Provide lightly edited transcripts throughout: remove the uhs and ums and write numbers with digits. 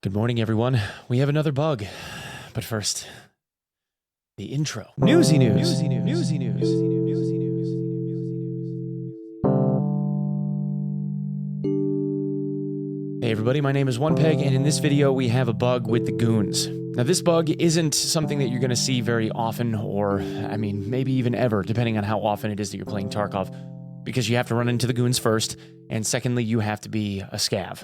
Good morning, everyone. We have another bug. But first, the intro. Newsy news. Hey everybody, my name is Onepeg, and in this video we have a bug with the Goons. Now this bug isn't something that you're going to see very often, or maybe even ever, depending on how often it is that you're playing Tarkov, because you have to run into the Goons first, and secondly, you have to be a scav.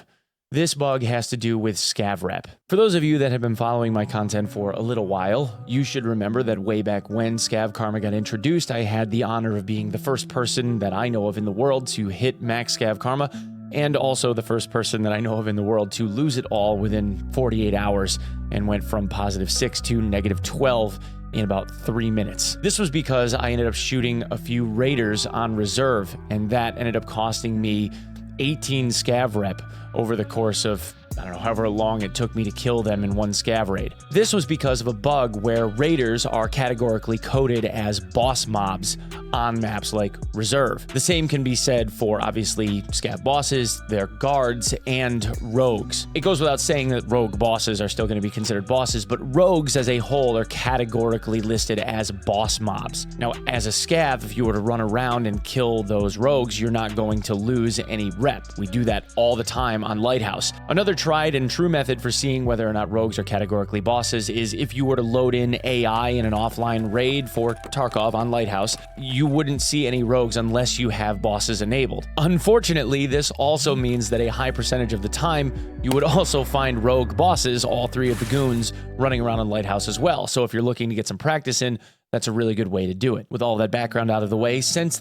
This bug has to do with scav rep. For those of you that have been following my content for a little while, you should remember that way back when Scav Karma got introduced, I had the honor of being the first person that I know of in the world to hit max Scav Karma, and also the first person that I know of in the world to lose it all within 48 hours and went from +6 to -12 in about 3 minutes. This was because I ended up shooting a few raiders on reserve, and that ended up costing me 18 scav rep over the course of, I don't know, however long it took me to kill them in one scav raid. This was because of a bug where raiders are categorically coded as boss mobs on maps like Reserve. The same can be said for, obviously, scav bosses, their guards, and rogues. It goes without saying that rogue bosses are still going to be considered bosses, but rogues as a whole are categorically listed as boss mobs. Now, as a scav, if you were to run around and kill those rogues, you're not going to lose any rep. We do that all the time on Lighthouse. Another tried and true method for seeing whether or not rogues are categorically bosses is if you were to load in AI in an offline raid for Tarkov on Lighthouse, you wouldn't see any rogues unless you have bosses enabled. Unfortunately, this also means that a high percentage of the time, you would also find rogue bosses, all three of the Goons, running around on Lighthouse as well. So if you're looking to get some practice in, that's a really good way to do it. With all that background out of the way, since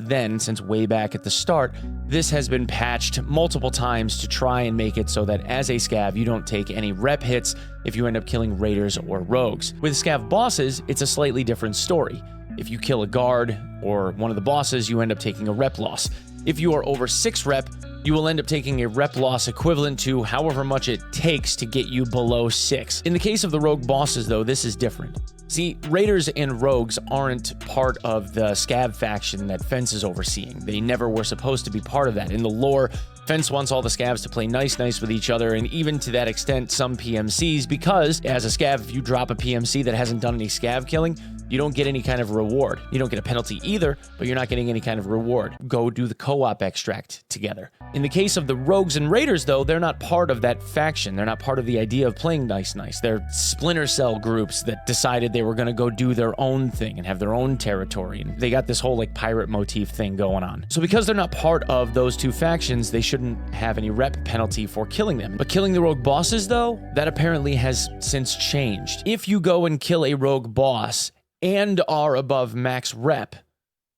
way back at the start, this has been patched multiple times to try and make it so that as a scav, you don't take any rep hits if you end up killing raiders or rogues. With scav bosses, it's a slightly different story. If you kill a guard or one of the bosses, you end up taking a rep loss. If you are over 6 rep, you will end up taking a rep loss equivalent to however much it takes to get you below 6. In the case of the rogue bosses, though, this is different. See, raiders and rogues aren't part of the scav faction that Fence is overseeing. They never were supposed to be part of that. In the lore, Fence wants all the scavs to play nice with each other, and even to that extent, some PMCs, because as a scav, if you drop a PMC that hasn't done any scav killing, you don't get any kind of reward. You don't get a penalty either, but you're not getting any kind of reward. Go do the co-op extract together. In the case of the rogues and raiders, though, they're not part of that faction. They're not part of the idea of playing nice. They're splinter cell groups that decided they were going to go do their own thing and have their own territory. And they got this whole like pirate motif thing going on. So because they're not part of those two factions, they shouldn't have any rep penalty for killing them. But killing the rogue bosses, though, that apparently has since changed. If you go and kill a rogue boss and are above max rep,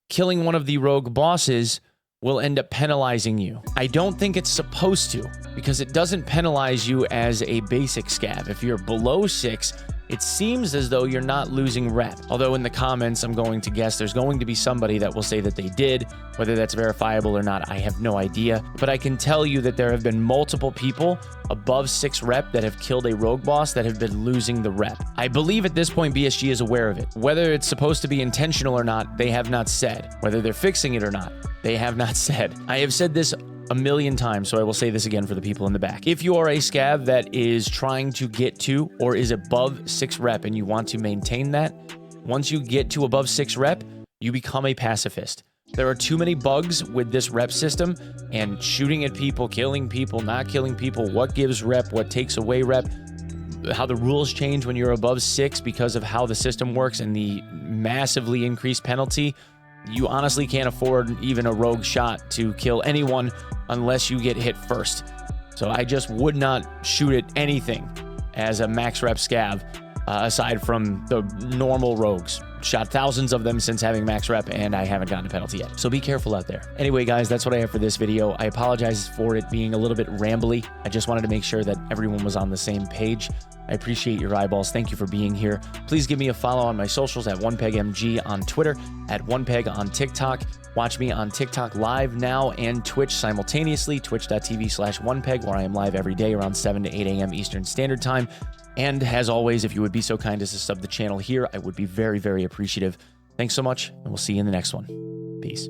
killing one of the rogue bosses will end up penalizing you. I don't think it's supposed to, because it doesn't penalize you as a basic scav. If you're below 6, it seems as though you're not losing rep. Although in the comments, I'm going to guess there's going to be somebody that will say that they did. Whether that's verifiable or not, I have no idea. But I can tell you that there have been multiple people above 6 rep that have killed a rogue boss that have been losing the rep. I believe at this point BSG is aware of it. Whether it's supposed to be intentional or not, they have not said. Whether they're fixing it or not, they have not said. I have said this a million times, so I will say this again for the people in the back. If you are a scav that is trying to get to or is above 6 rep and you want to maintain that, once you get to above 6 rep, you become a pacifist. There are too many bugs with this rep system, and shooting at people, killing people, not killing people, what gives rep, what takes away rep, how the rules change when you're above 6 because of how the system works and the massively increased penalty. You honestly can't afford even a rogue shot to kill anyone unless you get hit first. So I just would not shoot at anything as a max rep scav, aside from the normal rogues. Shot thousands of them since having max rep, and I haven't gotten a penalty yet. So be careful out there. Anyway, guys, that's what I have for this video. I apologize for it being a little bit rambly. I just wanted to make sure that everyone was on the same page. I appreciate your eyeballs. Thank you for being here. Please give me a follow on my socials at OnePegMG on Twitter, at OnePeg on TikTok. Watch me on TikTok live now and Twitch simultaneously, twitch.tv/OnePeg, where I am live every day around 7 to 8 a.m. Eastern Standard Time. And as always, if you would be so kind as to sub the channel here, I would be very, very appreciative. Thanks so much, and we'll see you in the next one. Peace.